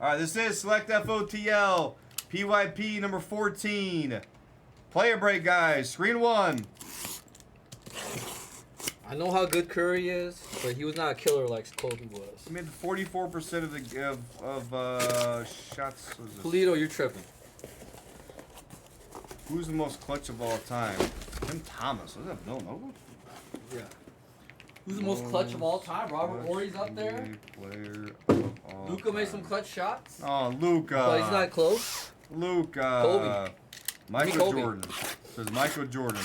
All right, this is Select FOTL, PYP number 14. Player break, guys. Screen 1. I know how good Curry is, but he was not a killer like Kobe was. He made 44% of the shots. Polito, you're tripping. Who's the most clutch of all time? Tim Thomas. Was that Villanova? Yeah. Who's the most clutch of all time? Robert Ory's up there. Player of all Luka made some clutch shots. Oh, Luka. But he's not close. Luka. Kobe. Michael Jordan. Says Michael Jordan.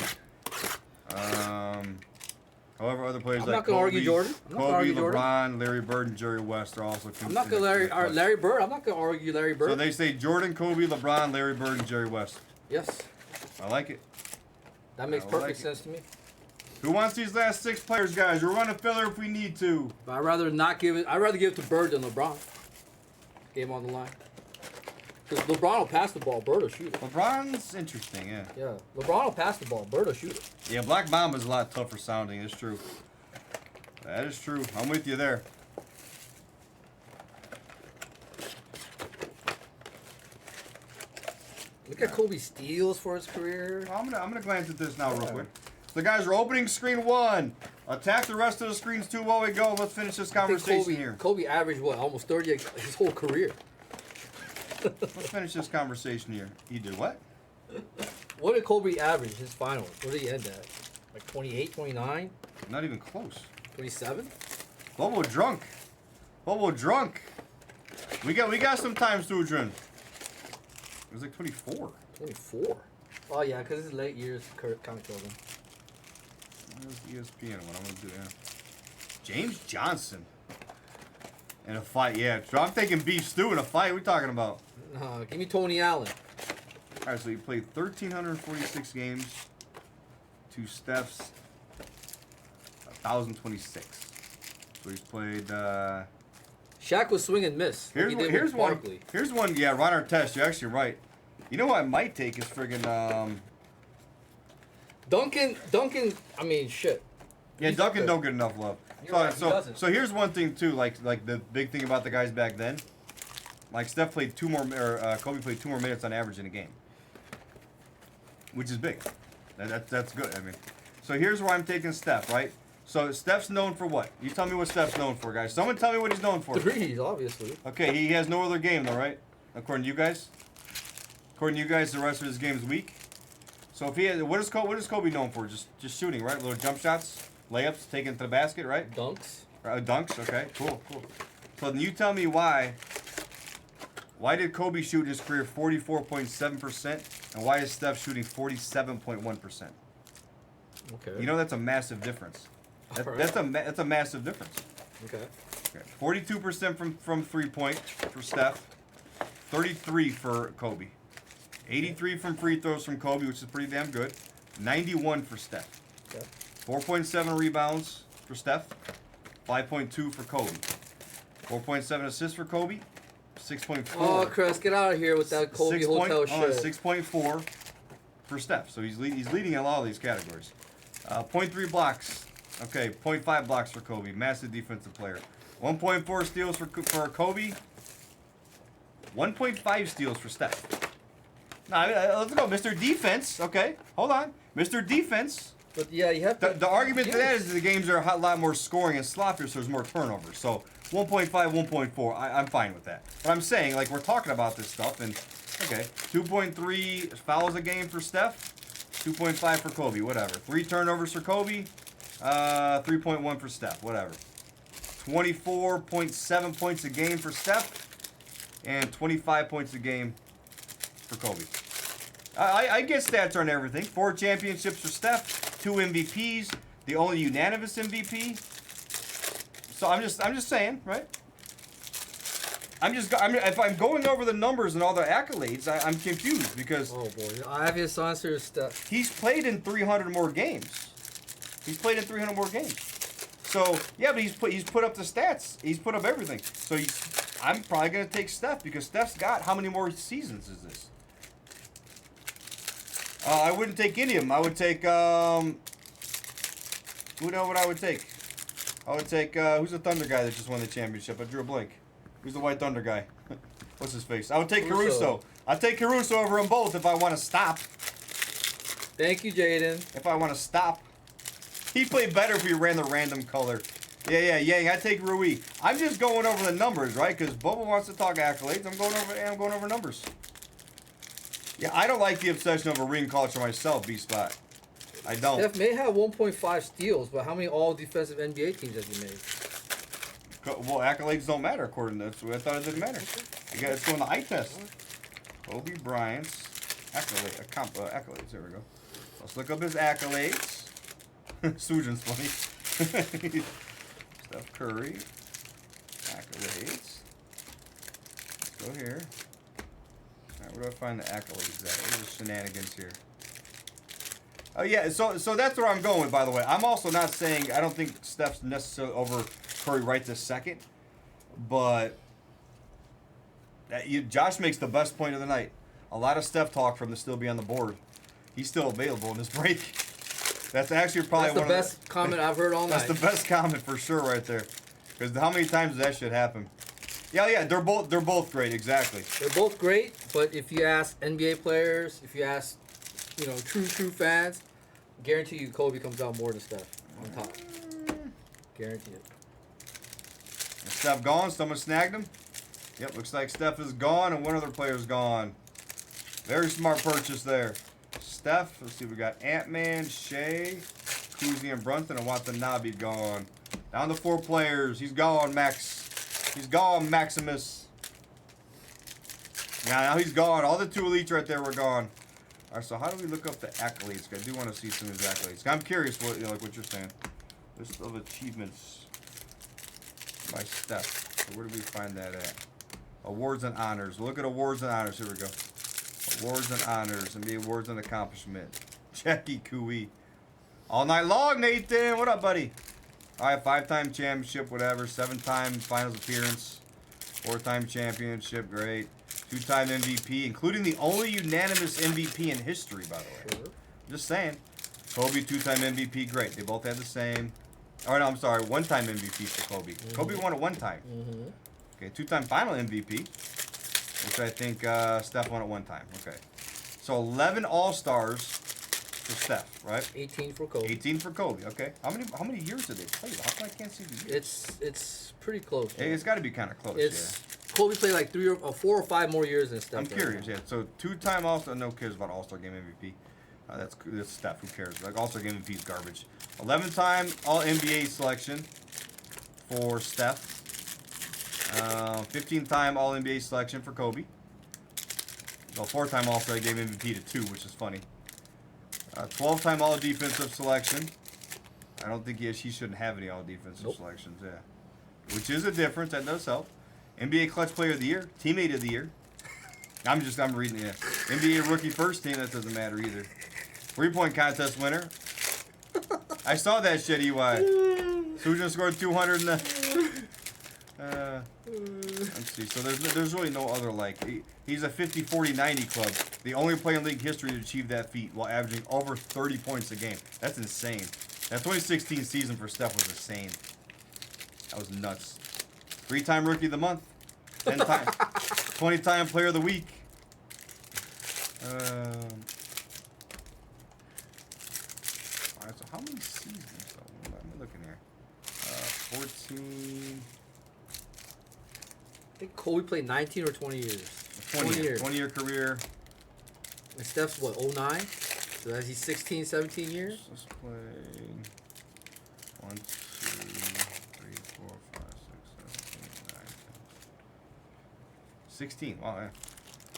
However, other players I'm like not gonna argue Jordan. Kobe, LeBron, Larry Bird, and Jerry West are also. I'm not gonna Larry Bird. I'm not gonna argue Larry Bird. So they say Jordan, Kobe, LeBron, Larry Bird, and Jerry West. Yes. I like it. That makes perfect sense to me. Who wants these last 6 players, guys? We'll run a filler if we need to. But I'd rather not give it. I'd rather give it to Bird than LeBron. Game on the line. Because LeBron will pass the ball, Bird will shoot it. LeBron's interesting, yeah. Yeah, LeBron will pass the ball, Bird will shoot it. Yeah, Black Mamba's a lot tougher sounding. It's true. That is true. I'm with you there. Look at Kobe steals for his career. I'm gonna glance at this now real quick. So guys, we're opening screen 1. Attack the rest of the screens 2 while we go. Let's finish this conversation here. Kobe averaged what? Almost 30 his whole career. Let's finish this conversation here. He did what? What did Kobe average his finals? Where did he end at? Like 28, 29? Not even close. 27? Bobo drunk. Bobo drunk. We got some time, Sudrin. It was like 24. 24? Oh yeah, because his late years kind of killed him. Where's the ESPN one? I'm gonna do that. James Johnson. In a fight, yeah. So I'm thinking beef stew in a fight. What are we talking about? Give me Tony Allen. All right, so he played 1,346 games to Steph's 1,026. So he's played. Shaq was swing and miss. Here's one. Here's one. Yeah, Ron Artest. You're actually right. You know what I might take is friggin' Duncan. I mean, shit. Yeah, Duncan don't get enough love. So here's one thing too. Like the big thing about the guys back then. Like Steph played Kobe played 2 more minutes on average in a game, which is big. That's good. I mean, so here's where I'm taking Steph. Right. So Steph's known for what? You tell me what Steph's known for, guys. Someone tell me what he's known for. Threes, obviously. Okay, he has no other game though, right? According to you guys. According to you guys, the rest of his game is weak. So if he has, what is Kobe known for? Just shooting, right? Little jump shots, layups, taken to the basket, right? Dunks. Dunks. Okay, cool. So then you tell me why. Why did Kobe shoot in his career 44.7%, and why is Steph shooting 47.1%? Okay. You know that's a massive difference. That's a massive difference. Okay. 42% from 3-point for Steph, 33 for Kobe. 83 from free throws from Kobe, which is pretty damn good. 91 for Steph. Okay. 4.7 rebounds for Steph. 5.2 for Kobe. 4.7 assists for Kobe. 6.4. Oh, Chris, get out of here with that Kobe hotel shit. 6.4 for Steph. So he's leading in a lot of these categories. 0.3 blocks. Okay, 0.5 blocks for Kobe. Massive defensive player. 1.4 steals for Kobe. 1.5 steals for Steph. Now, let's go, Mr. Defense. Okay, hold on. Mr. Defense. But yeah, you have to. The argument to that is the games are a lot more scoring and sloppier, so there's more turnovers. So 1.5, 1.4, I'm fine with that. But I'm saying, like, we're talking about this stuff, and, okay, 2.3 fouls a game for Steph, 2.5 for Kobe, whatever. 3 turnovers for Kobe, 3.1 for Steph, whatever. 24.7 points a game for Steph, and 25 points a game for Kobe. I get stats on everything. 4 championships for Steph, 2 MVPs, the only unanimous MVP. So I'm just saying, right? If I'm going over the numbers and all the accolades, I'm confused because. Oh boy, I have his answer Steph. He's played in 300 more games. So yeah, but he's put up the stats. He's put up everything. So I'm probably gonna take Steph because Steph's got how many more seasons is this? I wouldn't take any of them. I would take who know what I would take? I would take who's the Thunder guy that just won the championship? I drew a blank. Who's the White Thunder guy? What's his face? I would take Caruso. I'd take Caruso over them both if I want to stop. Thank you, Jaden. If I want to stop. He played better if we ran the random color. Yeah. I take Rui. I'm just going over the numbers, right? Because Boba wants to talk accolades. I'm going over numbers. Yeah, I don't like the obsession of a ring culture myself, B-Spot. I don't. Steph may have 1.5 steals, but how many all-defensive NBA teams has he made? Well, accolades don't matter according to this. I thought it didn't matter. It's going to eye test. Kobe Bryant's accolades. There we go. Let's look up his accolades. Sujin's funny. Steph Curry. Accolades. Let's go here. Alright, where do I find the accolades at? Where's the shenanigans here? Oh yeah, so that's where I'm going with, by the way. I'm also not saying I don't think Steph's necessarily over Curry right this second, but Josh makes the best point of the night. A lot of Steph talk from to still be on the board. He's still available in this break. That's actually probably the best comment I've heard all night. That's the best comment for sure right there. Because how many times does that shit happen? Yeah, they're both great, exactly. They're both great, but if you ask NBA players, if you ask, true fans, guarantee you Kobe comes out more than Steph on top. Guarantee it. Is Steph gone? Someone snagged him? Yep, looks like Steph is gone and one other player's gone. Very smart purchase there. Steph, let's see, we got Ant-Man, Shea, Kuzny, and Brunson, and Watanabe gone. Down to 4 players. He's gone, Max. He's gone, Maximus. Now he's gone. All the 2 elites right there were gone. All right, so how do we look up the accolades? I do want to see some of his accolades. I'm curious what what you're saying. List of achievements by Steph. So where do we find that at? Awards and honors. Look at awards and honors. Here we go. Awards and honors. NBA awards and accomplishment. Jackie Cooey. All night long, Nathan. What up, buddy? All right, 5-time championship, whatever. 7-time finals appearance. 4-time championship, great. 2-time MVP, including the only unanimous MVP in history, by the way. Sure. Just saying. Kobe, 2-time MVP, great. They both had the same. Oh, no, I'm sorry. 1-time MVP for Kobe. Kobe won it 1 time. Okay, 2-time final MVP, which I think Steph won at 1 time. Okay. So 11 All-Stars for Steph, right? 18 for Kobe. 18 for Kobe. Okay. How many years did they play? How come I can't see the years? It's pretty close. It's got to be kind of close. Kobe played like 4 or 5 more years than Steph. I'm curious. Yeah. So 2-time All-Star. No cares about All-Star Game MVP. That's Steph. Who cares? Like All-Star Game MVP is garbage. 11-time All NBA selection for Steph. 15-time All NBA selection for Kobe. Well, 4-time All-Star Game MVP to 2, which is funny. 12-time All Defensive selection. I don't think he shouldn't have any All Defensive selections. Yeah, which is a difference. That does help. NBA Clutch Player of the Year, Teammate of the Year. I'm reading it. NBA Rookie First Team. That doesn't matter either. 3-point contest winner. I saw that shit, EY. Sujin scored 200 in the. Let's see. So there's really no other he's a 50-40-90 club. The only player in league history to achieve that feat while averaging over 30 points a game. That's insane. That 2016 season for Steph was insane. That was nuts. 3-time Rookie of the Month. 10-time, 20-time Player of the Week. All right. So how many seasons? What am I looking here? 14. I think Kobe played 19 or 20 years. 20-year career. And Steph's what, 09? So that's he's 16, 17 years? Let's play 1, 2, 3, 4, 5, 6, 7, 8, 9, 10. 16. Wow, yeah.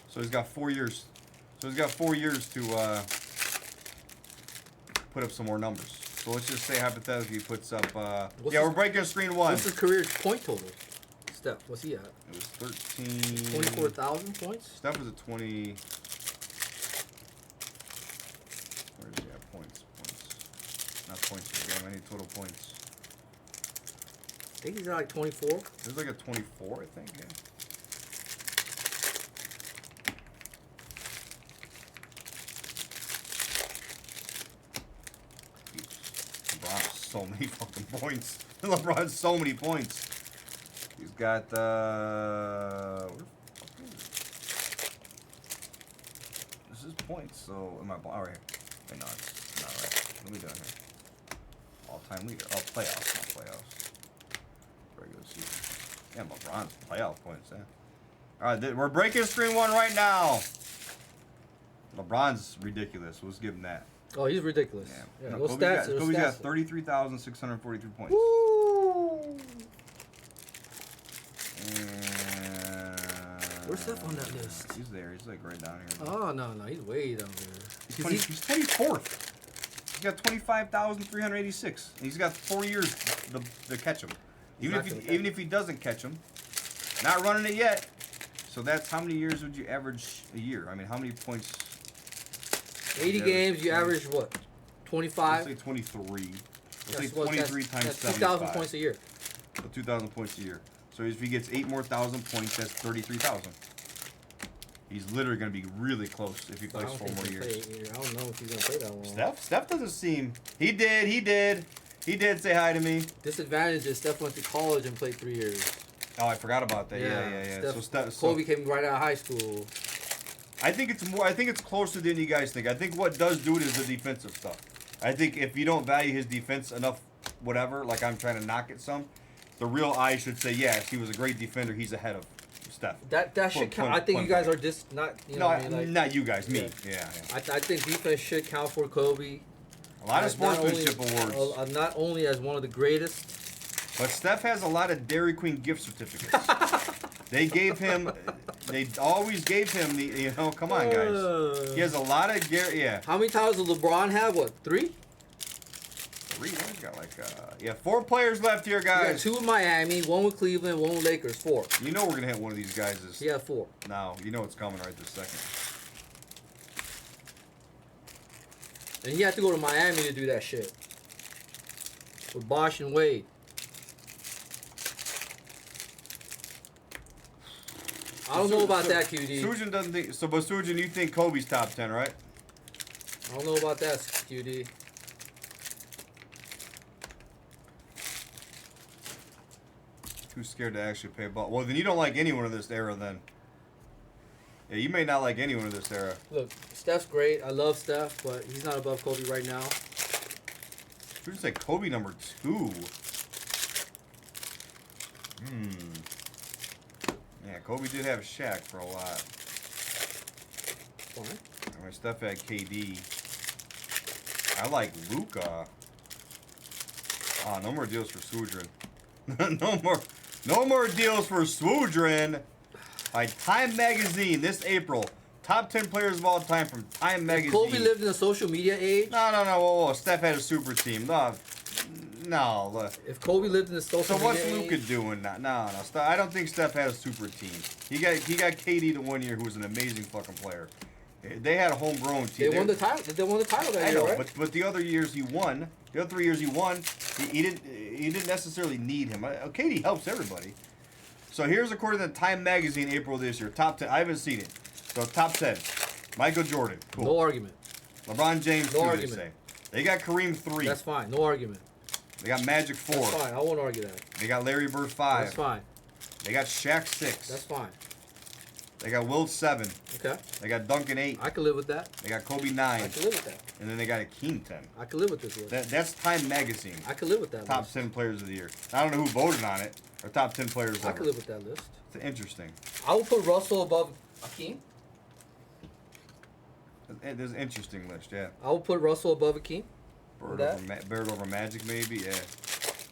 So he's got 4 years. So he's got 4 years to put up some more numbers. So let's just say hypothetically he puts up we're breaking screen 1. What's his career point total? Steph, what's he at? It was 13. 24,000 points? Steph was at 20. Where is he at? Points. Not points per game. I need total points. I think he's at like 24. There's like a 24, I think, yeah. LeBron has so many fucking points. LeBron has so many points. He's got where the fuck is it? points. So am I? All right. Wait, no, it's not right. What are we doing here? All-time leader. Oh, playoffs, not playoffs. Regular season. Yeah, LeBron's playoff points. Yeah. All right, we're breaking screen 1 right now. LeBron's ridiculous. Let's give him that. Oh, he's ridiculous. Yeah. Yeah, No, those Kobe's got stats. 33,643 points. Woo! And Where's Steph on that list? He's there. He's like right down here. Oh, no, he's way down there. He's 24th. He's got 25,386. And he's got 4 years to catch him. Even if he doesn't catch him, not running it yet. So that's how many years would you average a year? I mean, how many points? 80 games, you average what? 25? Let's say 23. Let's say That's 23 times that's 75. 2,000 points a year. So 2,000 points a year. So if he gets 8 more thousand points, that's 33,000. He's literally going to be really close if he plays 4 more years. I don't know if he's going to play that long. Steph doesn't seem... He did say hi to me. Disadvantage is Steph went to college and played 3 years. Oh, I forgot about that. Yeah. Kobe came right out of high school. I think it's closer than you guys think. I think what does do it is the defensive stuff. I think if you don't value his defense enough, whatever, like I'm trying to knock it some, the real eye should say, yes, he was a great defender. He's ahead of Steph. That should count. I think you guys are just not. You know, not you guys. Me. Yeah. I think defense should count for Kobe. A lot of sportsmanship awards. Not only as one of the greatest. But Steph has a lot of Dairy Queen gift certificates. They always gave him the, come on, guys. He has a lot of, yeah. How many titles does LeBron have? What, 3? 3? He's got like, 4 players left here, guys. 2 with Miami, 1 with Cleveland, 1 with Lakers, 4. You know we're going to hit one of these guys. Yeah, 4. Now, you know it's coming right this second. And he had to go to Miami to do that shit. With Bosh and Wade. I don't know about that, QD. Sujin doesn't think so, but Sujin, you think Kobe's top 10, right? I don't know about that, QD. Too scared to actually pay ball. Well, then you don't like anyone of this era, then. Yeah, you may not like anyone of this era. Look, Steph's great. I love Steph, but he's not above Kobe right now. Sujin said Kobe number 2. Yeah, Kobe did have Shaq for a lot. Fine. I mean, Steph had KD. I like Luka. No more deals for Swoodrin. No more deals for Swoodrin. By Time Magazine this April. Top 10 players of all time from Time Magazine. If Kobe lived in a social media age. No. Whoa. Steph had a super team. No. If Kobe lived in the social media age. So what's Luka doing now? No. I don't think Steph had a super team. He got KD the 1 year, who was an amazing fucking player. They had a homegrown team. They won the title. They won the title that year, right? But the other years he won. The other 3 years he won. He didn't necessarily need him. KD helps everybody. So here's according to Time Magazine, April this year. Top 10. I haven't seen it. So top 10. Michael Jordan. Cool. No argument. LeBron James, no 2, argument. they say. They got Kareem 3. That's fine. No argument. They got Magic 4. That's fine. I won't argue that. They got Larry Bird 5. That's fine. They got Shaq 6. That's fine. They got Wilt 7. Okay. They got Duncan 8. I can live with that. They got Kobe 9. I can live with that. And then they got Akeem 10. I can live with this list. That's Time Magazine. I can live with that Top list. 10 players of the year. I don't know who voted on it. Or top 10 players ever. I can live with that list. It's interesting. I would put Russell above Akeem. There's an interesting list, yeah. I would put Russell above Akeem. Bird over Magic, maybe, yeah.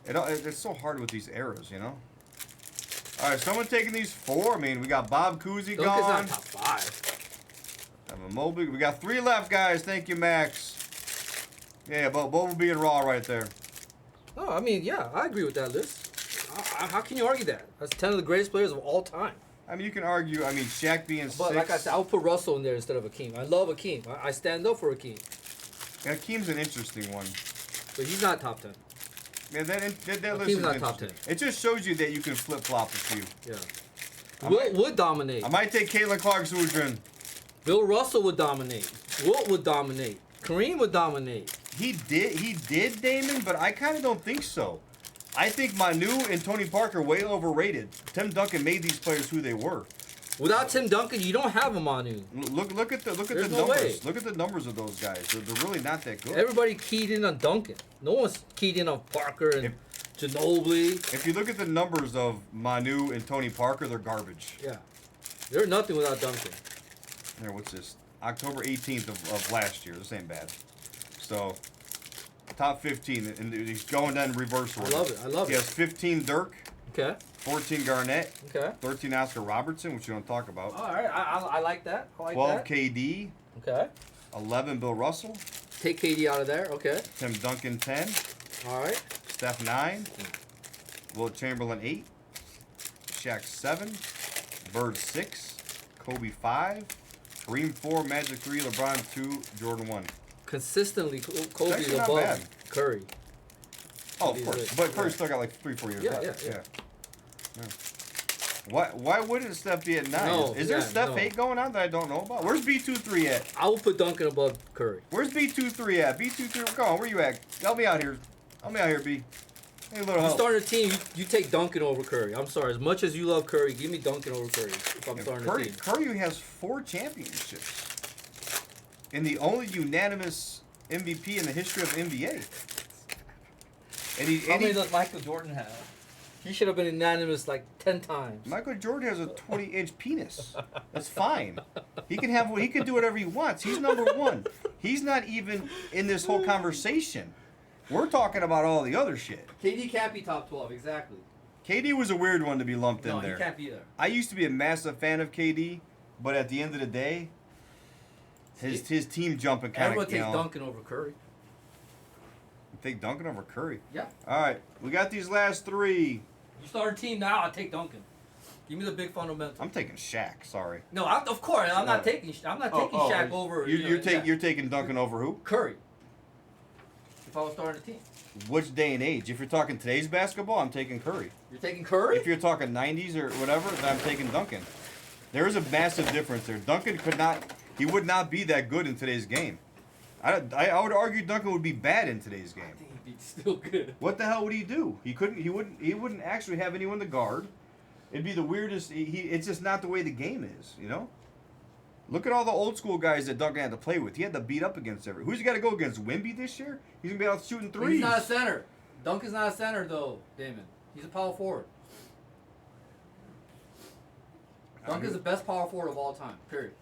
It's so hard with these eras, you know? All right, someone taking these 4. I mean, we got Bob Cousy gone. Duncan's not top 5. Have a Mobley. We got 3 left, guys. Thank you, Max. Yeah, but both will be in Raw right there. No, I mean, yeah, I agree with that list. How can you argue that? That's 10 of the greatest players of all time. I mean, you can argue. I mean, Shaq being 6. But like I said, I would put Russell in there instead of Akeem. I love Akeem. I stand up for Akeem. Yeah, Akeem's an interesting one. But he's not top 10. Yeah, that list Akeem's is not top 10. It just shows you that you can flip-flop a few. Yeah. Wilt would dominate. I might take Caitlin Clark-Zoudrin. Bill Russell would dominate. Wilt would dominate. Kareem would dominate. He did, Damon, but I kind of don't think so. I think Manu and Tony Parker way overrated. Tim Duncan made these players who they were. Without Tim Duncan, you don't have a Manu. Look at the There's no numbers. way. Look at the numbers of those guys. They're really not that good. Everybody keyed in on Duncan. No one's keyed in on Parker and Ginobili. If you look at the numbers of Manu and Tony Parker, they're garbage. Yeah. They're nothing without Duncan. Here, what's this? October 18th of last year. This ain't bad. So, top 15, and he's going down in reverse order. I love it. I love He it. has 15 Dirk, Okay. 14 Garnett, Okay. 13 Oscar Robertson, which you don't talk about. All right. I like that. I like 12 that. KD, Okay. 11 Bill Russell, Take KD out of there. Okay. Tim Duncan 10, All right. Steph 9, Will Chamberlain 8, Shaq 7, Bird 6, Kobe 5, Kareem 4, Magic 3, LeBron 2, Jordan 1. Consistently, Kobe Actually is not above bad. Curry. Oh, of He's course. rich. But Curry's Yeah. still got like 3-4 years Yeah, left. yeah. Why wouldn't Steph be at 9? No, is there yeah, Steph no. 8 going on that I don't know about? Where's B23 at? I will put Duncan above Curry. Where's B23 at? B23, come on, where you at? Help me out here. Help me out here, B. Hey, a little You help. start a team, you take Duncan over Curry. I'm sorry. As much as you love Curry, give me Duncan over Curry if I'm starting a team. Curry has 4 championships. And the only unanimous MVP in the history of NBA. How many does Michael Jordan have? He should have been unanimous like 10 times. Michael Jordan has a 20-inch penis. That's fine. He can do whatever he wants. He's number 1. He's not even in this whole conversation. We're talking about all the other shit. KD can't be top 12, exactly. KD was a weird one to be lumped in No, there. he can't be there. I used to be a massive fan of KD, but at the end of the day, his team jumping kind Everyone of takes Duncan over Curry. Take Duncan over Curry. Yeah. All right, we got these last 3. You start a team now, I'll take Duncan. Give me the big fundamental. I'm taking Shaq. Sorry. No, of course, I'm not taking Shaq over. You're taking Duncan over who? Curry. If I was starting a team. Which day and age? If you're talking today's basketball, I'm taking Curry. You're taking Curry? If you're talking 90s or whatever, then I'm taking Duncan. There is a massive difference there. Duncan would not be that good in today's game. I would argue Duncan would be bad in today's game. I think he'd be still good. What the hell would he do? He wouldn't actually have anyone to guard. It'd be the weirdest. It's just not the way the game is, you know. Look at all the old school guys that Duncan had to play with. He had to beat up against everyone. Who's he got to go against? Wemby this year? He's gonna be out shooting threes. He's not a center. Duncan's not a center though, Damon. He's a power forward. Duncan's the best power forward of all time. Period.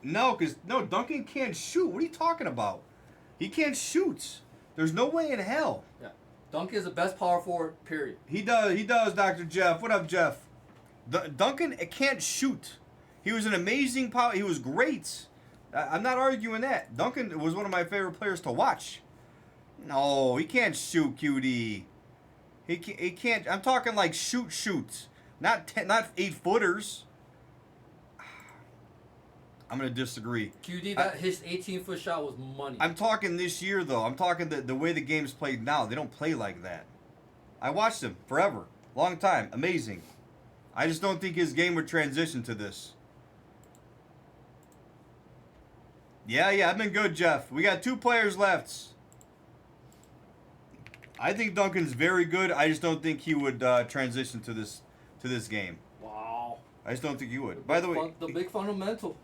No, Duncan can't shoot. What are you talking about? He can't shoot. There's no way in hell. Yeah. Duncan is the best power forward. Period. He does, Dr. Jeff. What up, Jeff? Duncan can't shoot. He was an amazing power. He was great. I'm not arguing that. Duncan was one of my favorite players to watch. No, he can't shoot, QD. He can't. I'm talking like shoot. Not 8-footers. I'm gonna disagree. QD, his 18-foot shot was money. I'm talking this year though. I'm talking the way the game's played now. They don't play like that. I watched him forever, long time, amazing. I just don't think his game would transition to this. Yeah, I've been good, Jeff. We got 2 players left. I think Duncan's very good. I just don't think he would transition to this game. Wow. I just don't think he would. By the way, the big fundamental.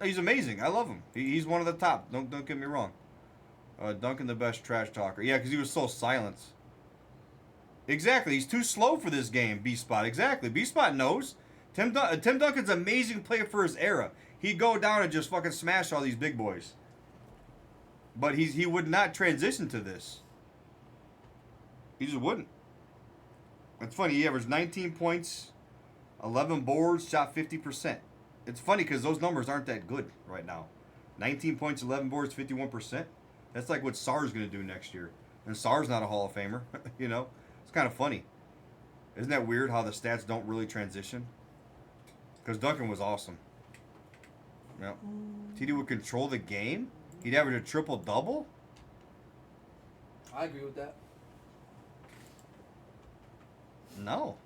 he's amazing. I love him. He's one of the top. Don't get me wrong. Duncan, the best trash talker. Yeah, because he was so silent. Exactly. He's too slow for this game, B-Spot. Exactly. B-Spot knows. Tim Duncan's an amazing player for his era. He'd go down and just fucking smash all these big boys. But he would not transition to this. He just wouldn't. It's funny. He averaged 19 points, 11 boards, shot 50%. It's funny because those numbers aren't that good right now. 19 points, 11 boards, 51%. That's like what Sarr's going to do next year. And Sarr's not a Hall of Famer. You know? It's kind of funny. Isn't that weird how the stats don't really transition? Because Duncan was awesome. Yep. TD would control the game. He'd average a triple-double. I agree with that. No,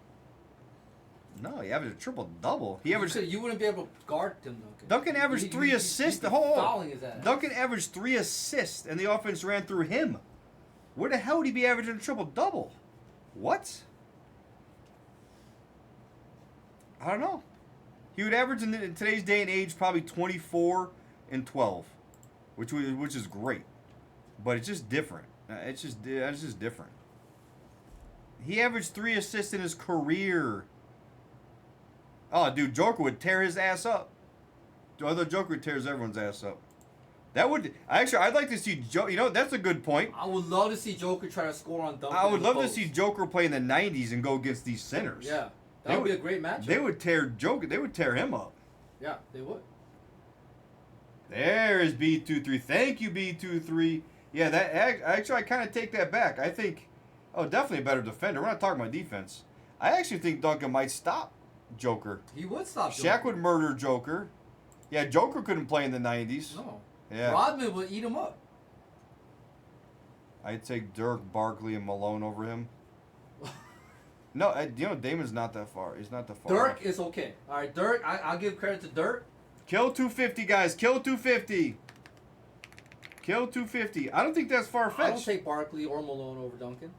he averaged a triple-double. He averaged. You wouldn't be able to guard Tim Duncan. Duncan averaged 3 assists. Fouling his ass. Duncan averaged 3 assists, and the offense ran through him. Where the hell would he be averaging a triple-double? What? I don't know. He would average in today's day and age probably 24 and 12, which is great, but it's just different. It's just different. He averaged 3 assists in his career. Oh, dude, Joker would tear his ass up. The Joker tears everyone's ass up. That would actually. I'd like to see Joker. You know, that's a good point. I would love to see Joker try to score on Duncan. I would love to see Joker play in the '90s and go against these centers. Yeah, that would be a great matchup. They would tear Joker. They would tear him up. Yeah, they would. There is B23. Thank you, B23. Yeah, that actually I kind of take that back. I think, definitely a better defender. We're not talking about defense. I actually think Duncan might stop Joker. He would stop Joker. Shaq would murder Joker. Yeah, Joker couldn't play in the '90s. No. Yeah. Rodman would eat him up. I'd take Dirk, Barkley, and Malone over him. No, Damon's not that far. He's not that far. Dirk is okay. All right, Dirk. I'll give credit to Dirk. Kill 250, guys. Kill 250. Kill 250. I don't think that's far-fetched. I don't take Barkley or Malone over Duncan.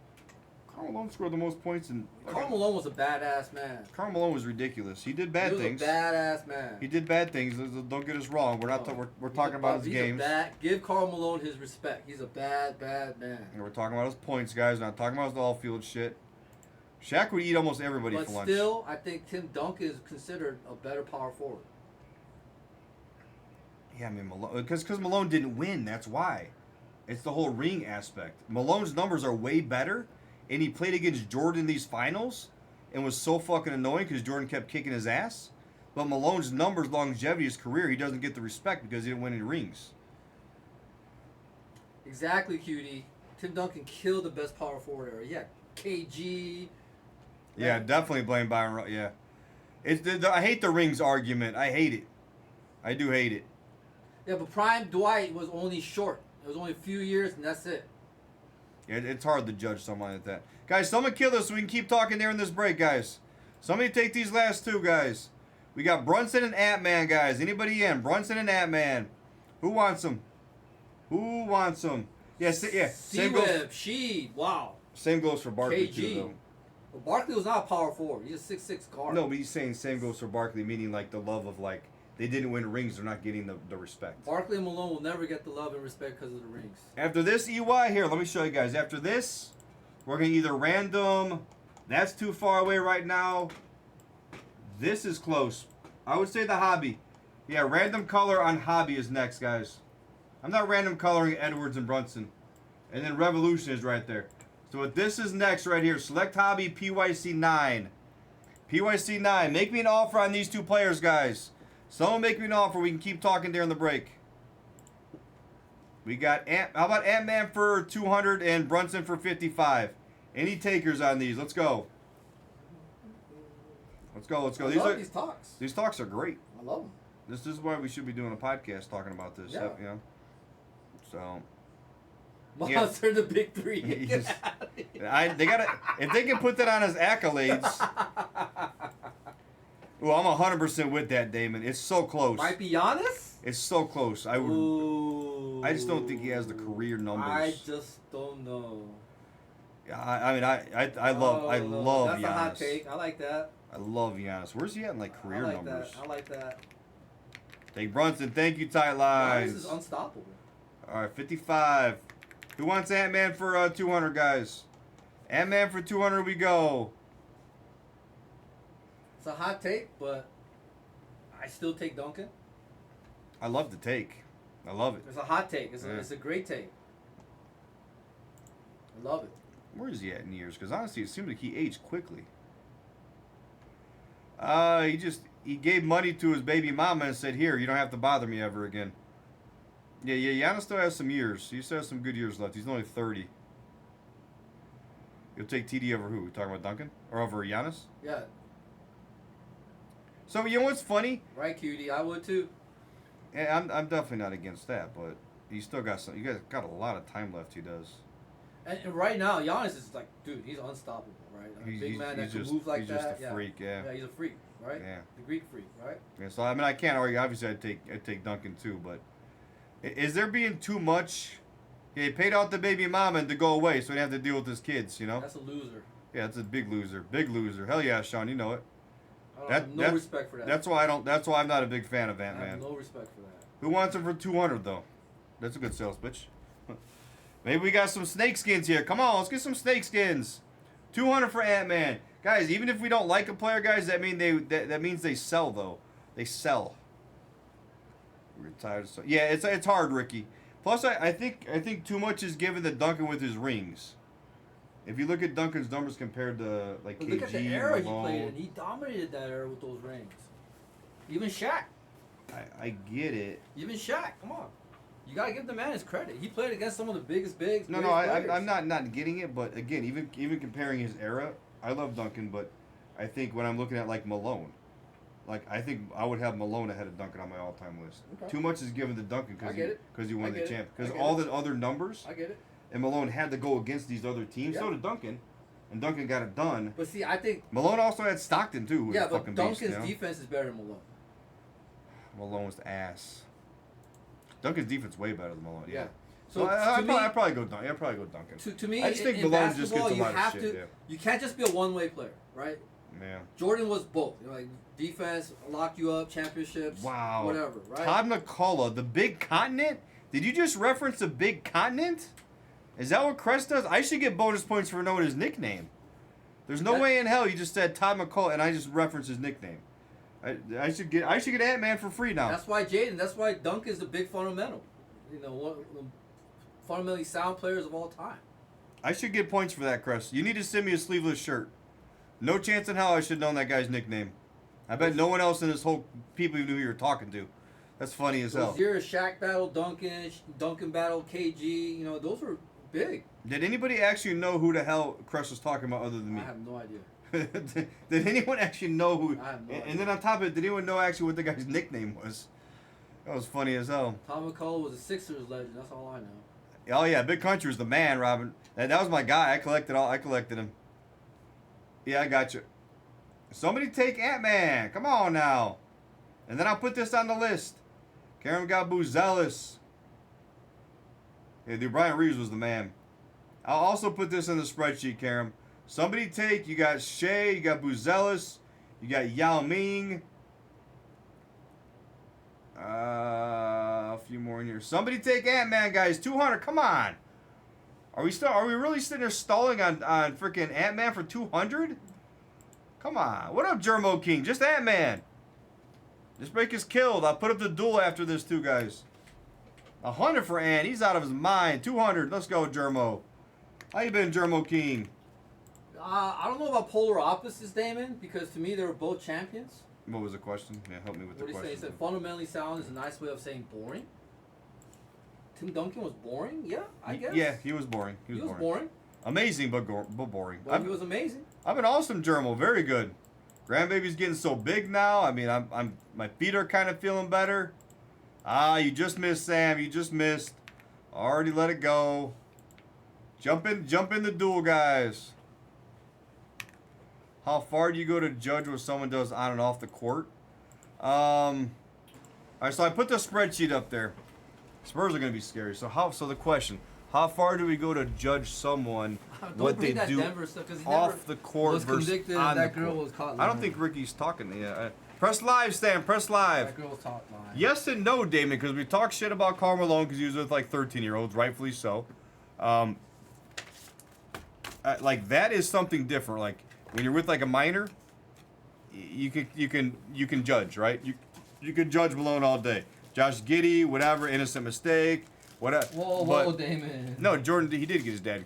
Karl Malone scored the most points in... Karl Malone was a badass man. Karl Malone was ridiculous. He did bad things. He was a badass man. He did bad things. Don't get us wrong. We're not. We're talking about his games. Give Karl Malone his respect. He's a bad man. And we're talking about his points, guys. We're not talking about his all-field shit. Shaq would eat almost everybody for lunch. But still, I think Tim Duncan is considered a better power forward. Yeah, I mean, because Malone didn't win. That's why. It's the whole ring aspect. Malone's numbers are way better. And he played against Jordan in these finals and was so fucking annoying because Jordan kept kicking his ass. But Malone's numbers, longevity, his career, he doesn't get the respect because he didn't win any rings. Exactly, Cutie. Tim Duncan killed the best power forward era. Yeah, KG. Yeah, definitely blame Byron. Yeah. I hate the rings argument. I hate it. I do hate it. Yeah, but prime Dwight was only short. It was only a few years, and that's it. Yeah, it's hard to judge someone like that. Guys, someone kill us so we can keep talking during this break, guys. Somebody take these last two, guys. We got Brunson and Ant-Man, guys. Anybody in? Brunson and Ant-Man. Who wants them? Who wants them? Yeah, same goes. Sheed, wow. Same goes for Barkley, KG. too, though. Well, Barkley was not a power forward. He's a 6'6" guard. No, but he's saying same goes for Barkley, meaning like the love of like, they didn't win rings, they're not getting the respect. Barkley and Malone will never get the love and respect because of the rings. After this, EY, here, let me show you guys. After this, we're going to either random. That's too far away right now. This is close. I would say the hobby. Yeah, random color on hobby is next, guys. I'm not random coloring Edwards and Brunson. And then Revolution is right there. So what this is next right here. Select hobby PYC 9. PYC 9. Make me an offer on these two players, guys. Someone make me an offer. We can keep talking during the break. We got how about Ant-Man for 200 and Brunson for 55? Any takers on these? Let's go. Let's go. Let's go. I love these talks. These talks are great. I love them. This is why we should be doing a podcast talking about this stuff, you know. So. Monster the big three. They gotta if they can put that on as accolades. Well, I'm 100% with that, Damon. It's so close. Might be Giannis? It's so close. I would. Ooh. I just don't think he has the career numbers. I just don't know. Yeah, I love That's Giannis. a hot take. I like that. I love Giannis. Where's he at in like career numbers? I like that. Take Brunson. Thank you, tight lines. Giannis is unstoppable. All right, 55. Who wants Ant-Man for 200, guys? Ant-Man for 200 we go. It's a hot take, but I still take Duncan. I love the take. I love it. It's a hot take. It's a great take. I love it. Where is he at in years? Because honestly, it seems like he aged quickly. He gave money to his baby mama and said, "Here, you don't have to bother me ever again." Yeah, Giannis still has some years. He still has some good years left. He's only 30. You'll take TD over who? Talking about Duncan? Or over Giannis? Yeah. So, you know what's funny? Right, Cutie. I would too. Yeah, I'm definitely not against that, but he still got some. You guys got a lot of time left. He does. And right now, Giannis is like, dude, he's unstoppable, right? Big man that can move like that. He's just a freak, yeah. Yeah, he's a freak, right? Yeah. The Greek freak, right? Yeah. So I mean, I can't argue. Obviously, I'd take Duncan too, but is there being too much? He paid out the baby mama to go away, so he didn't have to deal with his kids. You know. That's a loser. Yeah, that's a big loser. Big loser. Hell yeah, Sean, you know it. I have no respect for that. That's why I don't. That's why I'm not a big fan of Ant-Man. I have no respect for that. Who wants him for 200 though? That's a good sales pitch. Maybe we got some snake skins here. Come on, let's get some snake skins. 200 for Ant-Man, guys. Even if we don't like a player, guys, that means they sell though. They sell. Retired. So yeah, it's hard, Ricky. Plus, I think too much is given to Duncan with his rings. If you look at Duncan's numbers compared to like KG, look at the era Malone, he played in. He dominated that era with those rings. Even Shaq. I get it. Even Shaq. Come on. You gotta give the man his credit. He played against some of the biggest bigs. No, I'm not getting it. But again, even comparing his era, I love Duncan, but I think when I'm looking at like Malone, like I think I would have Malone ahead of Duncan on my all-time list. Okay. Too much is given to Duncan because he won the champ. Because all the other numbers. I get it. And Malone had to go against these other teams. Yeah. So did Duncan. And Duncan got it done. But see, I think Malone also had Stockton too. Who was a fucking Duncan's beast, you know? defense is better than Malone. Malone's ass. Duncan's defense way better than Malone. Yeah. So I'd probably go Duncan. I'd probably go Duncan. To me, I just think in Malone just gets a you lot have of shit. to. Yeah. You can't just be a one-way player, right? Yeah. Jordan was both. You know, like defense, lock you up, championships, whatever, right? Todd McCullough, the Big Continent. Did you just reference the Big Continent? Is that what Crest does? I should get bonus points for knowing his nickname. There's no way in hell you just said Todd McCullough and I just referenced his nickname. I should get Ant-Man for free now. That's why Jaden. That's why Dunk is the big fundamental. You know, one of the fundamentally sound players of all time. I should get points for that, Crest. You need to send me a sleeveless shirt. No chance in hell I should have known that guy's nickname. I bet no one else in this whole people even knew who you were talking to. That's funny as hell. Your Shaq battle, Duncan battle, KG. You know, those were big. Did anybody actually know who the hell Crest was talking about other than me? I have no idea. Did anyone actually know who? I have no idea. And then on top of it, did anyone know actually what the guy's nickname was? That was funny as hell. Tom McCullough was a Sixers legend. That's all I know. Oh yeah, Big Country was the man, Robin. That was my guy. I collected him. Yeah, I got you. Somebody take Ant-Man. Come on now. And then I'll put this on the list. Karen got Buzelis. Yeah, dude, Brian Reeves was the man. I'll also put this in the spreadsheet, Karen. Somebody take, you got Shea, you got Buzelis, you got Yao Ming. A few more in here. Somebody take Ant-Man, guys. 200, come on. Are we really sitting there stalling on freaking Ant-Man for 200? Come on. What up, Germo King? Just Ant-Man. Just make us killed. I'll put up the duel after this too, guys. 100 for Ant. He's out of his mind. 200. Let's go, Germo. How you been, Germo King? I don't know about polar opposites, Damon, because to me they were both champions. What was the question? Yeah, help me with the question. What did he say? He said fundamentally sound is a nice way of saying boring. Tim Duncan was boring? Yeah, I guess. Yeah, he was boring. He was boring. Amazing, but boring. Well, he was amazing. I'm an awesome Germo. Very good. Grandbaby's getting so big now. I mean, my feet are kind of feeling better. Ah, you just missed, Sam. You just missed. Already let it go. Jump in the duel, guys. How far do you go to judge what someone does on and off the court? All right, so I put the spreadsheet up there. Spurs are going to be scary. So the question, how far do we go to judge someone what they do off the court versus on the court? I don't think Ricky's talking. Yeah, press live, Stan. Press live. That girl's talking. Yes and no, Damon, because we talk shit about Karl Malone because he was with like 13-year-olds, rightfully so. Like that is something different. Like when you're with like a minor, you can judge, right? You can judge Malone all day. Josh Giddey, whatever, innocent mistake, whatever. Whoa, Damon. No, Jordan, he did get his dad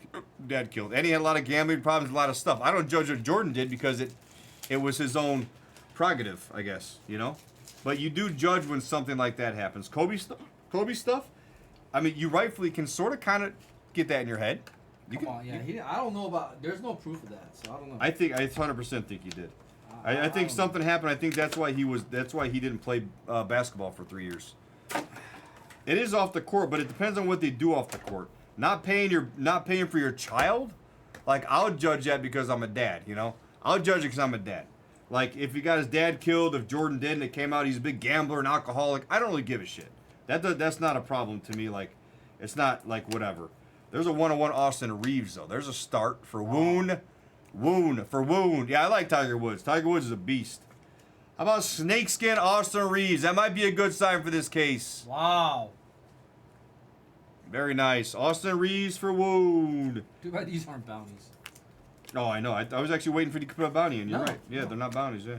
killed, and he had a lot of gambling problems, a lot of stuff. I don't judge what Jordan did because it was his own prerogative, I guess, you know. But you do judge when something like that happens. Kobe stuff. I mean, you rightfully can sort of kind of get that in your head. I don't know about. There's no proof of that, so I don't know. I 100% think he did. I think something happened. I think that's why he didn't play basketball for 3 years. It is off the court, but it depends on what they do off the court. Not paying for your child. Like I'll judge that because I'm a dad. You know, I'll judge it because I'm a dad. Like if he got his dad killed, if Jordan did, and it came out he's a big gambler and alcoholic, I don't really give a shit. That's not a problem to me. Like it's not like whatever. There's a 1-on-1 Austin Reeves though. There's a start for Wound. Yeah, I like Tiger Woods. Tiger Woods is a beast. How about snakeskin Austin Reeves? That might be a good sign for this case. Wow. Very nice. Austin Reeves for Wound. Too bad these aren't bounties. Oh, I know. I was actually waiting for you to put a bounty in. You're right. Yeah, they're not bounties, yeah.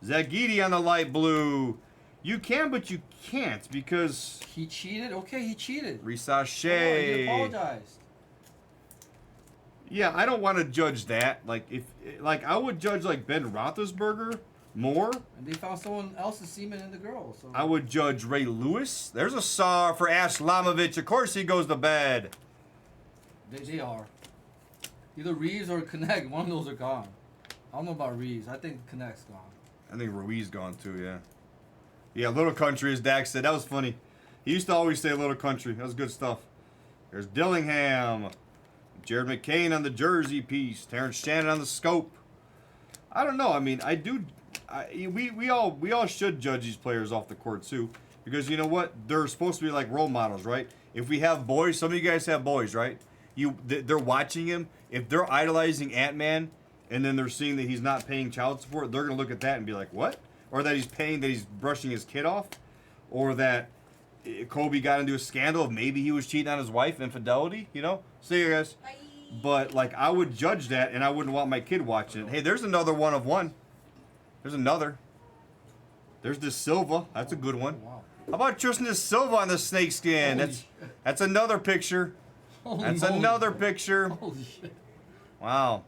Zagidi on the light blue. You can, but you can't because... He cheated? Okay, he cheated. Risache. Oh, he apologized. Yeah, I don't want to judge that. Like I would judge like Ben Roethlisberger more. And they found someone else's semen in the girl. So I would judge Ray Lewis. There's a SAR for Aslamovich. Of course he goes to bed. They are. Either Reeves or Connect. One of those are gone. I don't know about Reeves. I think Connect's gone. I think Ruiz gone too, yeah. Yeah, Little Country, as Dax said. That was funny. He used to always say Little Country. That was good stuff. There's Dillingham. Jared McCain on the jersey piece. Terrence Shannon on the scope. I don't know. I mean, we all should judge these players off the court too, because you know what? They're supposed to be like role models, right? If we have boys, some of you guys have boys, right? They're watching him. If they're idolizing Ant-Man, and then they're seeing that he's not paying child support, they're gonna look at that and be like, what? Or that he's brushing his kid off, or that Kobe got into a scandal of maybe he was cheating on his wife, infidelity. You know? See you guys. Bye. But like I would judge that, and I wouldn't want my kid watching it. Hey, there's another one of one. There's another. There's De Silva. That's a good one. Wow. How about Tristan De Silva on the snakeskin? That's another picture. That's another picture. Holy shit. Wow.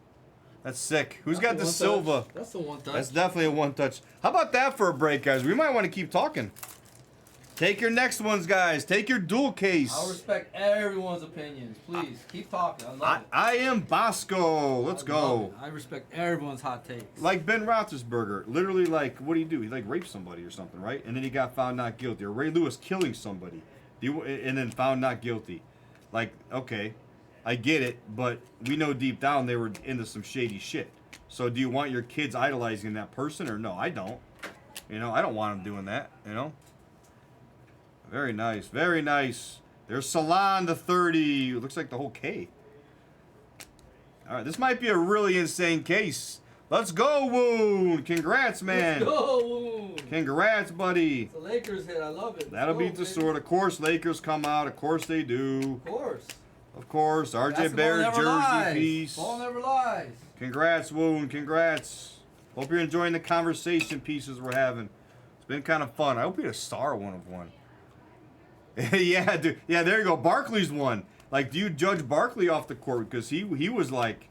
That's sick. Who's got De Silva? That's the one touch. That's definitely a one touch. How about that for a break, guys? We might want to keep talking. Take your next ones, guys. Take your dual case. I'll respect everyone's opinions. Please, keep talking. I love it. I am Bosco. Let's go. I respect everyone's hot takes. Like Ben Roethlisberger. Literally, like, what do? He, like, raped somebody or something, right? And then he got found not guilty. Or Ray Lewis killing somebody. And then found not guilty. Like, okay, I get it, but we know deep down they were into some shady shit. So do you want your kids idolizing that person or no? I don't. You know, I don't want them doing that, you know? Very nice, very nice. There's Salon the 30. It looks like the whole K. All right, this might be a really insane case. Let's go, Wound. Congrats, man. Let's go, Wound. Congrats, buddy. It's a Lakers hit. I love it. That'll beat the sword. Of course, Lakers come out. Of course they do. Of course. Of course. RJ Barrett never jersey lies. piece. Ball never lies. Congrats, Wound. Congrats. Hope you're enjoying the conversation pieces we're having. It's been kind of fun. I hope we had a star one of one. Yeah, dude. Yeah, there you go. Barkley's one. Like, do you judge Barkley off the court? Because he was like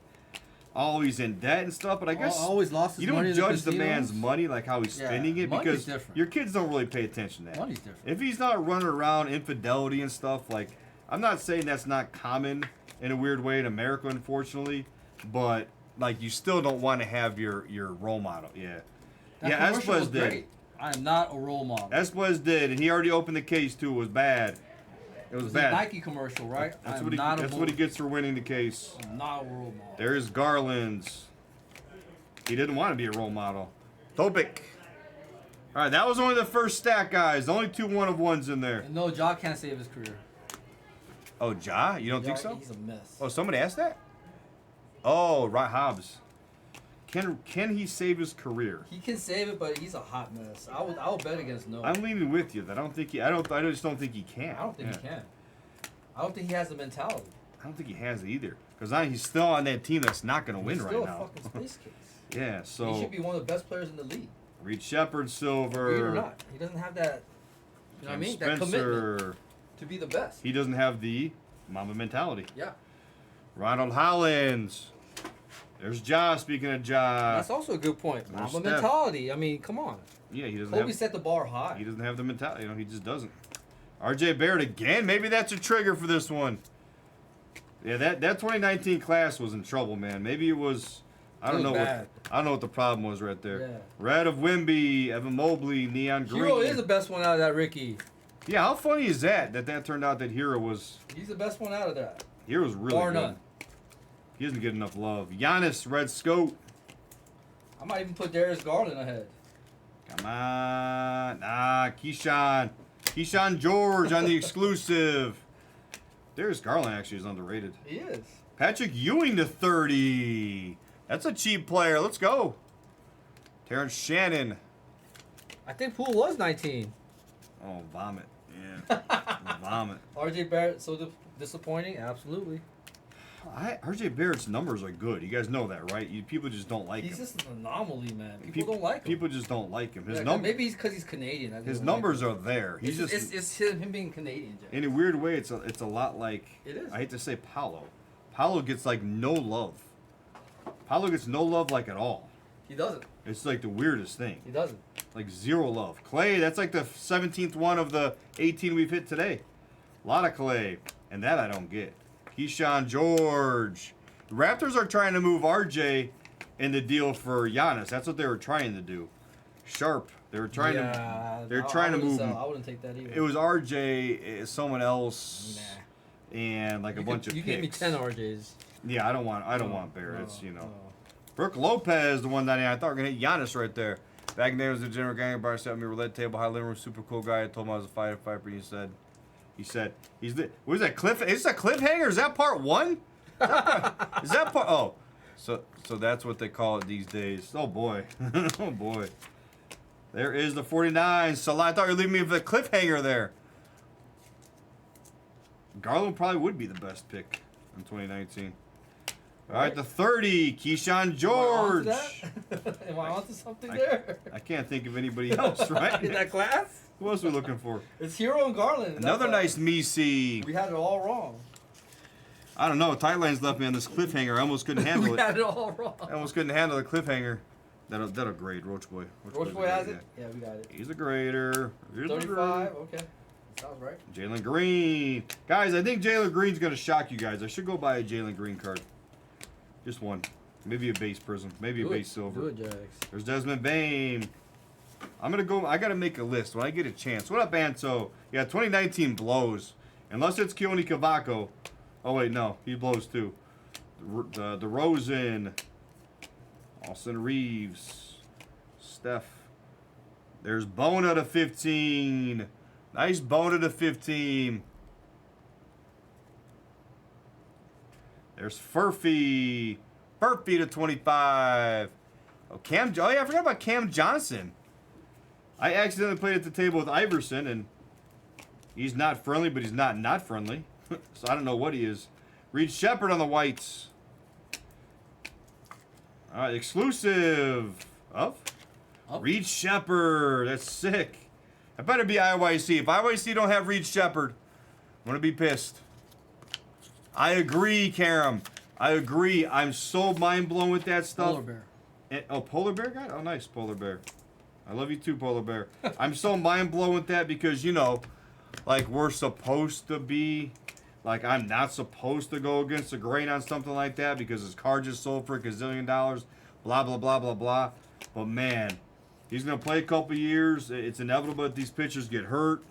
always in debt and stuff. But I guess always lost his you don't money judge the man's money, like how he's spending it, money's because different. your kids don't really pay attention to that. Money's different. If he's not running around infidelity and stuff, like, I'm not saying that's not common in a weird way in America, unfortunately, but like you still don't want to have your role model. Yeah. That Esplez was did. great. I am not a role model. Esplez did, and he already opened the case too. It was bad. It was It's bad. a Nike commercial, right? That's what he gets for winning the case. I'm not a role model. There's Garland's. He didn't want to be a role model. Topic. All right, that was only the first stack, guys. Only 2 1-of-1s in there. And no, Ja can't save his career. Oh, Ja? You don't think so? He's a mess. Oh, somebody asked that? Oh, right, Hobbs. Can he save his career? He can save it, but he's a hot mess. I would bet against no. I'm leaning with you. That I don't think he. I just don't think he can. I don't think he can. I don't think he has the mentality. I don't think he has it either. Because he's still on that team that's not going to win He's right still now. a fucking space case. Yeah, so. He should be one of the best players in the league. Reed Shepard, silver. Weird or not, he doesn't have that. You know what I mean? That Spencer. commitment to be the best. He doesn't have the Mamba mentality. Yeah. Ronald Hollins. There's Ja. Speaking of Ja. That's also a good point. There's Mamba Steph. mentality. I mean, come on. Yeah, he doesn't Kobe have. set the bar high. He doesn't have the mentality. You know, he just doesn't. RJ Barrett again. Maybe that's a trigger for this one. Yeah, that 2019 class was in trouble, man. Maybe it was. I don't know bad. I don't know what the problem was right there. Yeah. Red of Wimby, Evan Mobley, Neon Green. Hero is the best one out of that, Ricky. Yeah, how funny is that turned out that Hero was. He's the best one out of that. Hero's really Bar good. none. He doesn't get enough love. Giannis, Red Scope. I might even put Darius Garland ahead. Come on. Keyshawn. Keyshawn George on the exclusive. Darius Garland actually is underrated. He is. Patrick Ewing to 30. That's a cheap player. Let's go. Terrence Shannon. I think Poole was 19. Oh, vomit. Yeah. Vomit. RJ Barrett, so disappointing? Absolutely. RJ Barrett's numbers are good. You guys know that, right? People just don't like him. He's just an anomaly, man. People don't like him. People just don't like him. Maybe he's because he's Canadian. His numbers are there. He's it's him being Canadian, Jack. In a weird way, it's a lot like. It is. I hate to say Paolo. Paolo gets like no love. Paolo gets no love like at all. He doesn't. It's like the weirdest thing. He doesn't. Like zero love. Clay, that's like the 17th one of the 18 we've hit today. A lot of Clay, and that I don't get. Keyshawn George. The Raptors are trying to move RJ in the deal for Giannis. That's what they were trying to do. Sharp. They were trying to. They're trying to move him. I wouldn't take that either. It was RJ, someone else, and like a bunch of. You picks. gave me 10 RJs. Yeah, I don't want Barrett. It's Brooke Lopez, the 199. I thought we were gonna hit Giannis right there. Back in the day, was the general gang bar set me roulette table, high living room, super cool guy. I told him I was a fighter. He said he's the. What is that cliff? Is this a cliffhanger? Is that part 1? Is that part? Oh, so that's what they call it these days. Oh boy, oh boy. There is the 49. So I thought you were leaving me with a cliffhanger there. Garland probably would be the best pick in 2019. All right, the 30, Keyshawn George. Am I onto something there? I can't think of anybody else, right? In that class? Who else are we looking for? It's Hero and Garland. Another nice Misi. We had it all wrong. I don't know. Tightline's left me on this cliffhanger. I almost couldn't handle it. We had it all wrong. I almost couldn't handle the cliffhanger. That'll grade, Roach Boy. Roach Boy has it? Yeah, we got it. He's a grader. 35, okay. Sounds right. Jalen Green. Guys, I think Jalen Green's going to shock you guys. I should go buy a Jalen Green card. Just one. Maybe a base prism. Maybe a base silver. Do it, Jax. There's Desmond Bain. I'm going to go. I got to make a list when I get a chance. What up, Anto? Yeah, 2019 blows. Unless it's Keone Cavaco. Oh, wait, no. He blows too. The Rosen. Austin Reeves. Steph. There's Bona to 15. Nice Bona to 15. There's Furphy. Furphy to 25. Oh, yeah, I forgot about Cam Johnson. I accidentally played at the table with Iverson, and he's not friendly, but he's not friendly. So I don't know what he is. Reed Shepard on the whites. All right, exclusive of Reed Shepard. That's sick. I better be IYC. If IYC don't have Reed Shepard, I'm going to be pissed. I agree, Karam. I agree. I'm so mind blown with that stuff. Polar bear. Polar bear guy? Oh, nice, Polar Bear. I love you too, Polar Bear. I'm so mind blown with that because, like we're supposed to be, like I'm not supposed to go against the grain on something like that because his card just sold for $1 gazillion, blah, blah, blah, blah, blah. But man, he's going to play a couple years. It's inevitable that these pitchers get hurt.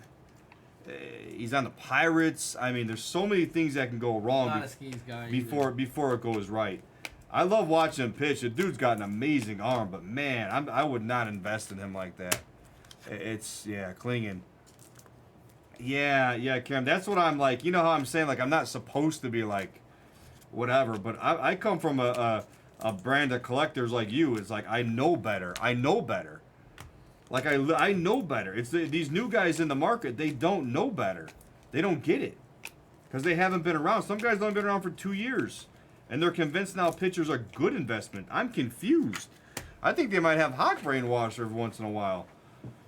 He's on the Pirates. I mean, there's so many things that can go wrong before it goes right. I love watching him pitch. The dude's got an amazing arm, but man, I would not invest in him like that. Klingen. Yeah, Cam. That's what I'm like. You know how I'm saying, like, I'm not supposed to be like, whatever. But I come from a brand of collectors like you. It's like I know better. Like I know better. It's these new guys in the market. They don't know better. They don't get it because they haven't been around. Some guys don't been around for 2 years, and they're convinced now pitchers are good investment. I'm confused. I think they might have Hawk brainwash every once in a while.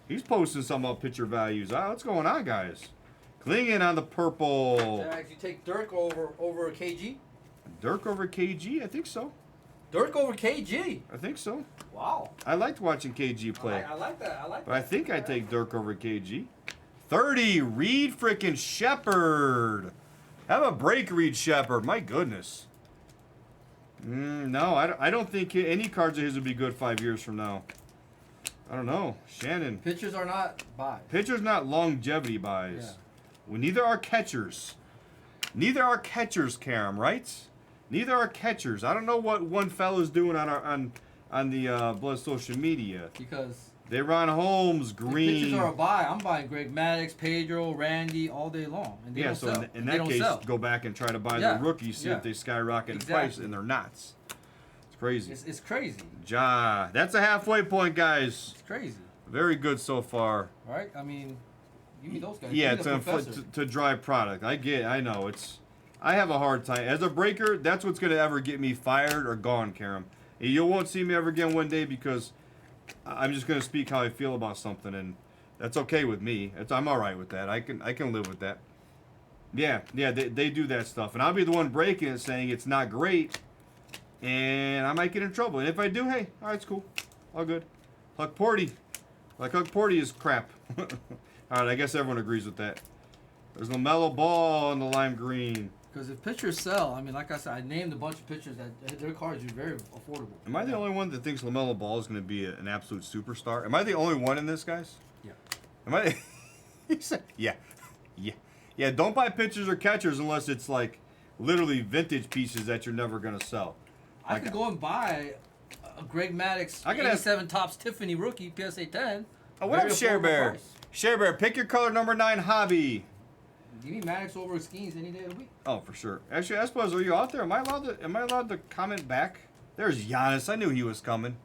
He's posting some up pitcher values. What's going on, guys? Klingen on the purple. Jax, you take Dirk over KG? Dirk over KG? I think so. Dirk over KG? I think so. Wow. I liked watching KG play. I like that. But I think I take Dirk over KG. 30, Reed frickin' Shepard. Have a break, Reed Shepard. My goodness. No, I don't think any cards of his would be good 5 years from now. I don't know. Shannon. Pitchers are not buys. Pitchers not longevity buys. Yeah. Well, neither are catchers. Neither are catchers, Karam, right? Neither are catchers. I don't know what one fella's doing on the Blood social media. Because they run Holmes, Green. Pitchers are a buy. I'm buying Greg Maddux, Pedro, Randy all day long. And they don't sell. In that case, go back and try to buy the rookies, see if they skyrocket in price, and they're not. It's crazy. It's crazy. That's a halfway point, guys. It's crazy. Very good so far. Right? I mean, give me those guys. Yeah, Give me the professor. to dry product. I know. I have a hard time. As a breaker, that's what's going to ever get me fired or gone, Karam. You won't see me ever again one day because I'm just going to speak how I feel about something, and that's okay with me. I'm all right with that. I can live with that. Yeah, they do that stuff. And I'll be the one breaking it saying it's not great, and I might get in trouble. And if I do, hey, all right, it's cool. All good. Huck Porty. Like Huck Porty is crap. All right, I guess everyone agrees with that. There's LaMelo Ball in the lime green. Because if pitchers sell, I mean, like I said, I named a bunch of pitchers that their cards are very affordable. Am I the only one that thinks LaMelo Ball is going to be an absolute superstar? Am I the only one in this, guys? Yeah. Am I? He said, yeah. Yeah, don't buy pitchers or catchers unless it's like literally vintage pieces that you're never going to sell. I could go and buy a Greg Maddux I could 87 Topps Tiffany rookie PSA 10. Oh, what up, Share Bear? Share Bear, pick your color number 9 hobby. Give me Maddux over Skeens any day of the week. Oh, for sure. Actually, I suppose, are you out there? Am I allowed to comment back? There's Giannis. I knew he was coming.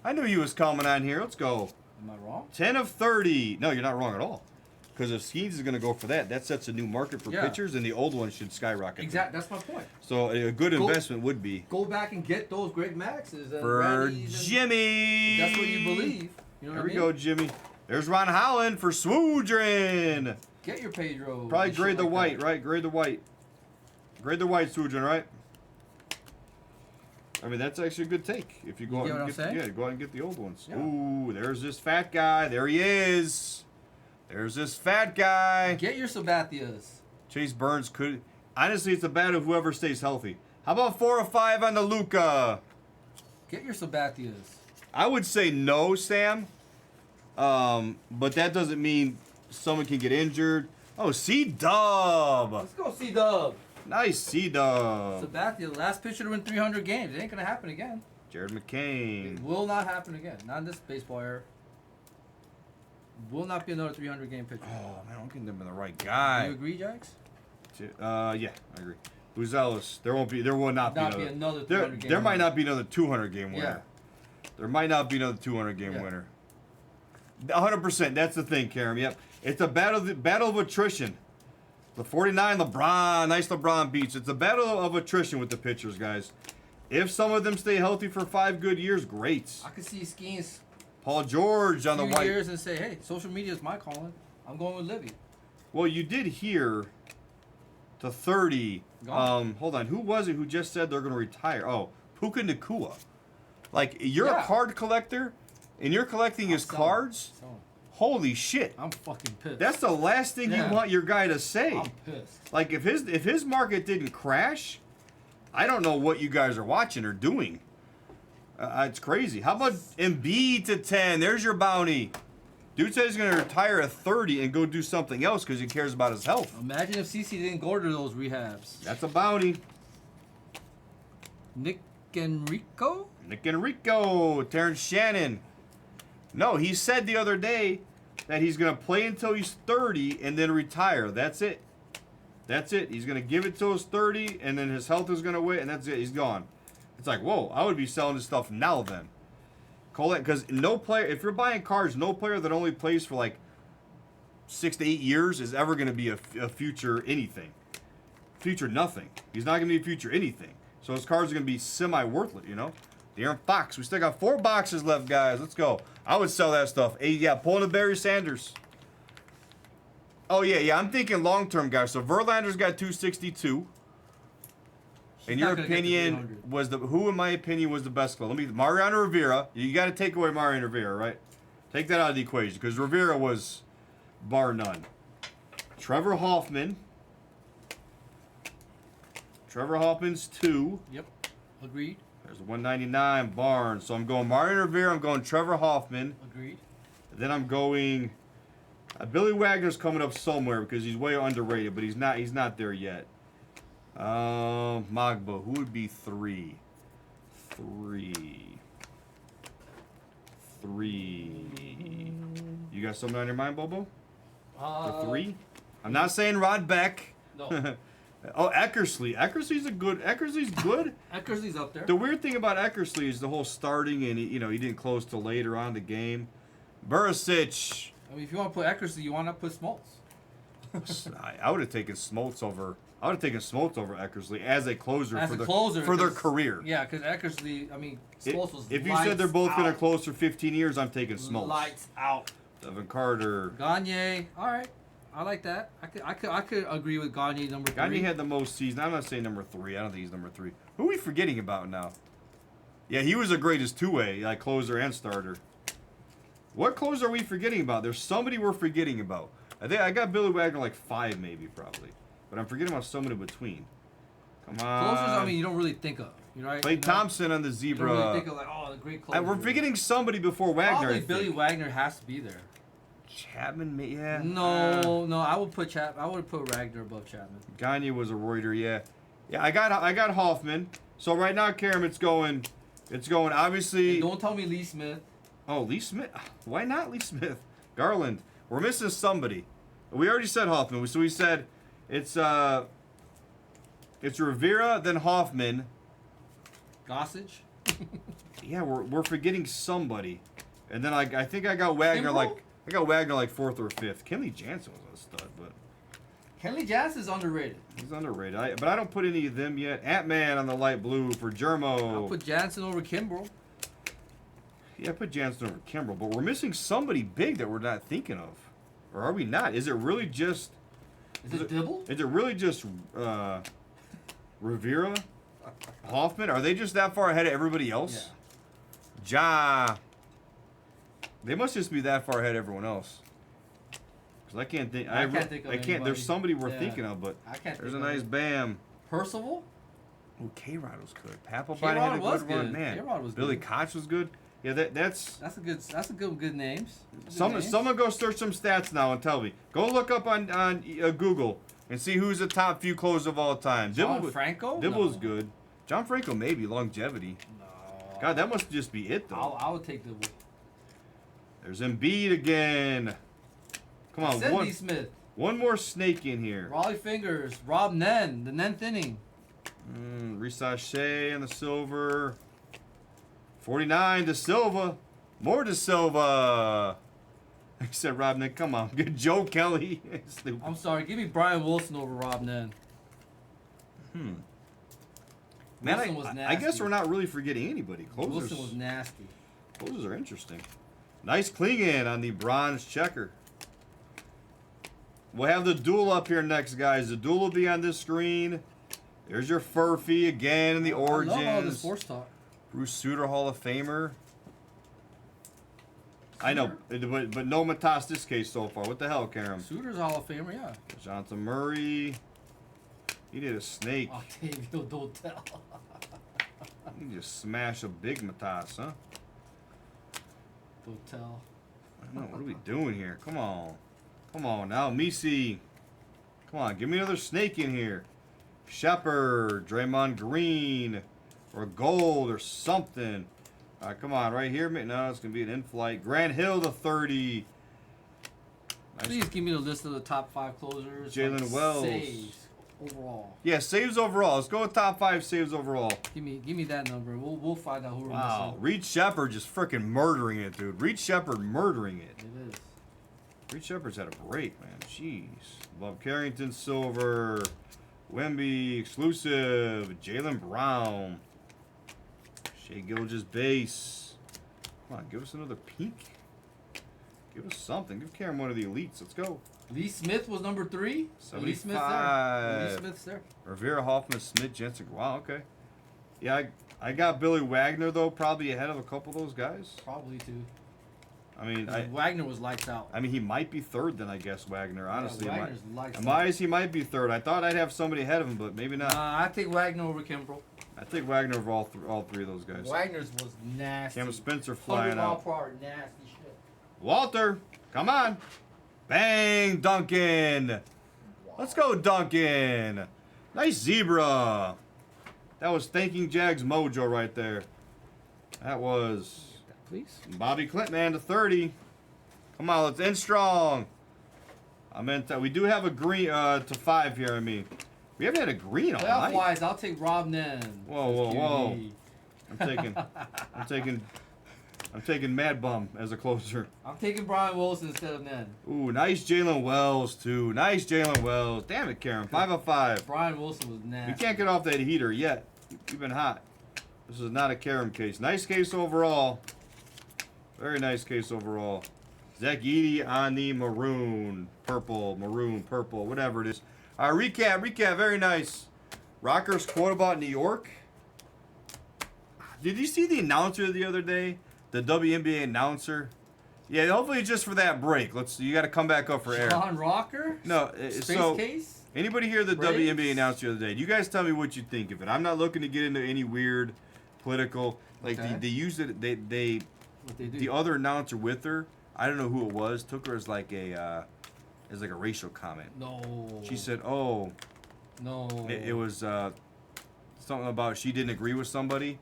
I knew he was coming on here. Let's go. Am I wrong? 10 of 30. No, you're not wrong at all. Because if Skeens is going to go for that sets a new market for pitchers, and the old ones should skyrocket. Exactly. That's my point. So a good investment would be. Go back and get those Greg Madduxes. And For Jimmy. That's what you believe. You know There what we go, Jimmy. There's Ron Holland for Swoodrin. Get your Pedro. Probably grade the white, right? Grade the white. Grade the white, Swoodrin, right? I mean, that's actually a good take. If you go out and go out and get the old ones. Yeah. Ooh, there's this fat guy. There he is. There's this fat guy. Get your Sabathias. Chase Burns could. Honestly, it's a battle of whoever stays healthy. How about 4 or 5 on the Luka? Get your Sabathias. I would say no, Sam. But that doesn't mean someone can get injured. Oh, C-Dub. Let's go C-Dub. Nice C-Dub. Sabathia, last pitcher to win 300 games. It ain't going to happen again. Jared McCain. It will not happen again. Not in this baseball era. Will not be another 300 game pitcher. Oh, man, I'm getting them in the right guy. You agree, Jax? Yeah, I agree. Buzelis. There will not be another 300 game There might not be another 200 game winner. Yeah. There might not be another 200 game winner. 100%. That's the thing, Karam. Yep. It's a battle of attrition. The 49 LeBron, nice LeBron beats. It's a battle of attrition with the pitchers, guys. If some of them stay healthy for 5 good years, great. I could see Skeens Paul George on the white. years and say, hey, social media is my calling. I'm going with Livy. Well, you did hear to 30. Hold on. Who was it who just said they're going to retire? Oh, Puka Nacua. Like, you're a card collector, and you're collecting his cards? Holy shit. I'm fucking pissed. That's the last thing you want your guy to say. I'm pissed. Like, if his market didn't crash, I don't know what you guys are watching or doing. It's crazy. How about Embiid to 10? There's your bounty. Dude said he's going to retire at 30 and go do something else because he cares about his health. Imagine if CC didn't go to those rehabs. That's a bounty. Nick Enrico, Terrence Shannon. No, he said the other day that he's going to play until he's 30 and then retire. That's it. That's it. He's going to give it till he's 30 and then his health is going to wait and that's it. He's gone. It's like, whoa, I would be selling this stuff now then. Because no player, if you're buying cards, no player that only plays for like 6 to 8 years is ever going to be a future anything. Future nothing. He's not going to be a future anything. So his cards are going to be semi-worthless, you know? De'Aaron Fox. We still got 4 boxes left, guys. Let's go. I would sell that stuff. Hey, yeah, pulling a Barry Sanders. Oh, yeah. I'm thinking long-term, guys. So Verlander's got 262. In your opinion, who in my opinion was the best club? Mariano Rivera. You got to take away Mariano Rivera, right? Take that out of the equation because Rivera was bar none. Trevor Hoffman. Trevor Hoffman's 2. Yep, agreed. There's the 199 Barnes. So I'm going Mariano Rivera. I'm going Trevor Hoffman. Agreed. Then I'm going. Billy Wagner's coming up somewhere because he's way underrated, but he's not. He's not there yet. Magba, who would be 3? 3. You got something on your mind, Bobo? For 3? I'm not saying Rod Beck. No. Oh, Eckersley. Eckersley's good. Eckersley's up there. The weird thing about Eckersley is the whole starting and he didn't close till later on the game. Burisic. I mean, if you want to put Eckersley, you want to put Smoltz. I would have taken Smoltz over. I would have taken Smoltz over Eckersley as a closer for their career. Yeah, because Eckersley, I mean, Smoltz was if you said they're both going to out. close for 15 years, I'm taking Smoltz. Lights out. Devin Carter. Gagne. All right. I like that. I could agree with Gagne number 3. Gagne had the most season. I'm not saying number 3. I don't think he's number 3. Who are we forgetting about now? Yeah, he was the greatest two-way, like closer and starter. What closer are we forgetting about? There's somebody we're forgetting about. I think I got Billy Wagner like 5 maybe probably, but I'm forgetting about someone in between. Come on. Closers, I mean, you don't really think of. Right? Clay Thompson on the zebra. You don't really think of like, oh, the great closer. We're forgetting somebody before Wagner. Probably Billy Wagner has to be there. Chapman, yeah. No, I would put I would put Wagner above Chapman. Gagne was a Reuter, yeah. Yeah, I got Hoffman. So right now, Karam, it's going obviously. And don't tell me Lee Smith. Oh, Lee Smith. Why not Lee Smith? Garland. We're missing somebody. We already said Hoffman. So we said it's Rivera, then Hoffman. Gossage. Yeah, we're forgetting somebody. And then I think I got Wagner Kimbrel? I got Wagner like 4th or 5th. Kenley Jansen was a stud, but Kenley Jansen is underrated. he's underrated. But I don't put any of them yet. Ant-Man on the light blue for Germo. I'll put Jansen over Kimbrel. Yeah, I put Jansen over Kimbrel, but we're missing somebody big that we're not thinking of. Or are we not? Is it really just... Is it Dibble? Is it really just Rivera? Hoffman? Are they just that far ahead of everybody else? Yeah. They must just be that far ahead of everyone else. Because I can't think... I can't think of anybody. There's somebody we're thinking of, but I can't there's think a of nice Bam. Percival? Oh, K-Rod was good. Papelbon K-Rod had a was good run. good. Man, K-Rod was Billy good. Koch was good. Yeah, that's a good names. Someone go search some stats now and tell me. Go look up on Google and see who's the top few closers of all time. Franco? Dibble's No. good. John Franco maybe longevity. No. God, that must just be it though. I would take Dibble. There's Embiid again. Come on, Sidney Smith. one more snake in here. Raleigh Fingers. Rob Nen. The Nen Thinning. Risache and the silver. 49 De Silva. More De Silva. I said Rob Nen. Come on. Good Joe Kelly. Stupid. I'm sorry. Give me Brian Wilson over Rob Nen. Man, Wilson was I nasty. guess we're not really forgetting anybody. Closers. Wilson was nasty. Closers are interesting. Nice Klingon on the bronze checker. We'll have the duel up here next, guys. The duel will be on this screen. There's your Furphy again in the Origins. I love all this sports talk. Bruce Sutter, Hall of Famer. I know, but no Matas this case so far. What the hell, Karam? Suter's Hall of Famer, yeah. Jonathan Murray. He did a snake. Octavio Dotel. He just smashed a big Matas, huh? Dotel. I don't know. What are we doing here? Come on. Come on now. Misi. Come on. Give me another snake in here. Shepard. Draymond Green. Or gold or something. All right, come on. Right here. No, it's going to be an in-flight. Grant Hill to 30. Nice. Please give me the list of the top 5 closers. Jalen Wells. Saves overall. Yeah, saves overall. Let's go with top 5 saves overall. Give me that number. We'll find out who we're Wow. missing. Reed Shepard just freaking murdering it, dude. Reed Shepard murdering it. It is. Reed Shepard's had a break, man. Jeez. Bob Carrington, silver. Wemby, exclusive. Jaylen Brown. Shea Gilgeous, base. Come on, give us another pink. Give us something. Give Karen one of the elites. Let's go. Lee Smith was number 3. 75. Lee Smith's there. Lee Smith's there. Rivera, Hoffman, Smith, Jensen. Wow, okay. Yeah, I got Billy Wagner, though, probably ahead of a couple of those guys. Probably too. I mean, Wagner was lights out. I mean, he might be third then, I guess, Wagner. Honestly, yeah, Wagner's lights out. out. He might be third. I thought I'd have somebody ahead of him, but maybe not. I take Wagner over Kimbrel. I take Wagner over all three of those guys. Wagner's was nasty. Cam Spencer flying out. 100-mile-per-hour nasty shit. Walter, come on. Bang, Duncan. Wow. Let's go, Duncan. Nice zebra. That was thanking Jags mojo right there. That was Please. Bobby Clint, man, to 30. Come on, let's end strong. I meant that we do have a green to 5 here. I mean, we haven't had a green all night. Playoff-wise, I'll take Rob Nen. Whoa. I'm taking I'm taking Mad Bum as a closer. I'm taking Brian Wilson instead of Nen. Ooh, nice Jalen Wells, too. Nice Jalen Wells. Damn it, Karen. 5 of 5. Brian Wilson was nasty. We can't get off that heater yet. You've been hot. This is not a Karam case. Nice case overall. Very nice case overall. Zach Edey on the maroon, purple, whatever it is. All right, recap. Very nice. Rockers quote about New York. Did you see the announcer the other day? The WNBA announcer? Yeah, hopefully just for that break. You got to come back up for air. John Rocker? No, Space case? Anybody hear the Breaks? WNBA announcer the other day? You guys tell me what you think of it. I'm not looking to get into any weird political. Like they use it. They what they do? the other announcer with her. I don't know who it was. Took her as like a racial comment. No. She said, "Oh, no." it was something about she didn't agree with somebody."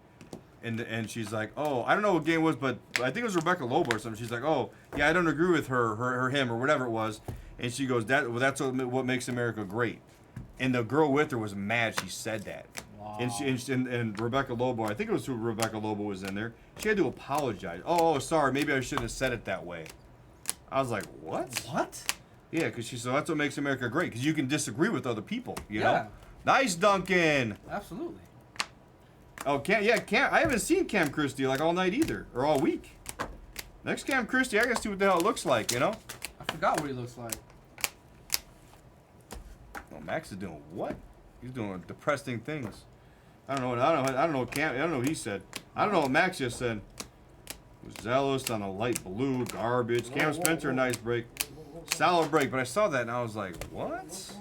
And she's like, oh, I don't know what game it was, but I think it was Rebecca Lobo or something. She's like, oh, yeah, I don't agree with him, or whatever it was. And she goes, that's what makes America great. And the girl with her was mad she said that. Wow. And Rebecca Lobo, I think it was who Rebecca Lobo was in there. She had to apologize. Oh, sorry, maybe I shouldn't have said it that way. I was like, what? What? Yeah, because she said that's what makes America great, because you can disagree with other people. You Yeah. know? Nice, Duncan. Absolutely. Oh, Cam, I haven't seen Cam Christie like all night either, or all week. Next Cam Christie, I gotta see what the hell it looks like, you know? I forgot what he looks like. Oh, Max is doing what? He's doing depressing things. I don't know what he said. I don't know what Max just said. Was zealous on a light blue, garbage. Cam Spencer, nice break. Solid break, but I saw that and I was like, what?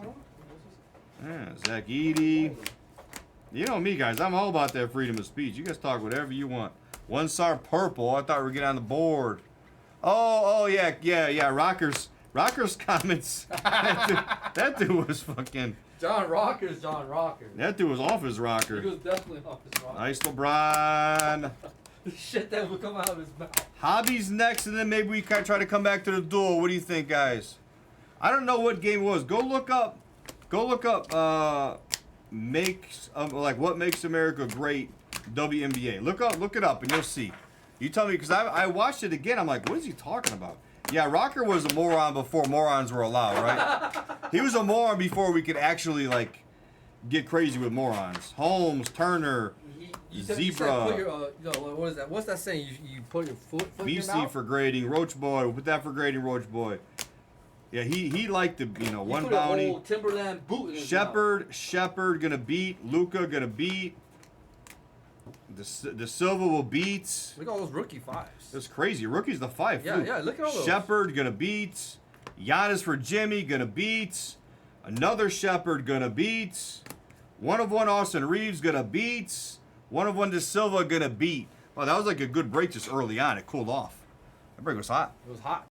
Yeah, Zach Edey. You know me, guys. I'm all about that freedom of speech. You guys talk whatever you want. 1 star purple. I thought we were getting on the board. Oh, yeah. Rockers comments. that dude was fucking. John Rocker. That dude was off his rocker. He was definitely off his rocker. Nice LeBron. The shit that would come out of his mouth. Hobbies next, and then maybe we try to come back to the duel. What do you think, guys? I don't know what game it was. Go look up. What makes America great, WNBA. Look it up and you'll see. You tell me, because I watched it again. I'm like, what is he talking about? Yeah, Rocker was a moron before morons were allowed, right? He was a moron before we could actually get crazy with morons. Holmes, Turner, Zebra. You said put your, what is that? What's that saying? You put your foot in your BC mouth? for grading, Roach Boy. We'll put that for grading, Roach Boy. Yeah, he liked the one put bounty. A whole Timberland boot in his mouth. Shepard gonna beat. Luca gonna beat. The Silva will beat. Look at all those rookie fives. That's crazy. Rookie's the 5. Yeah, look at all those. Shepard gonna beat. Giannis for Jimmy gonna beat. Another Shepard gonna beat. 1 of 1 Austin Reeves gonna beat. 1 of 1 De Silva gonna beat. Wow, that was like a good break just early on. It cooled off. That break was hot. It was hot.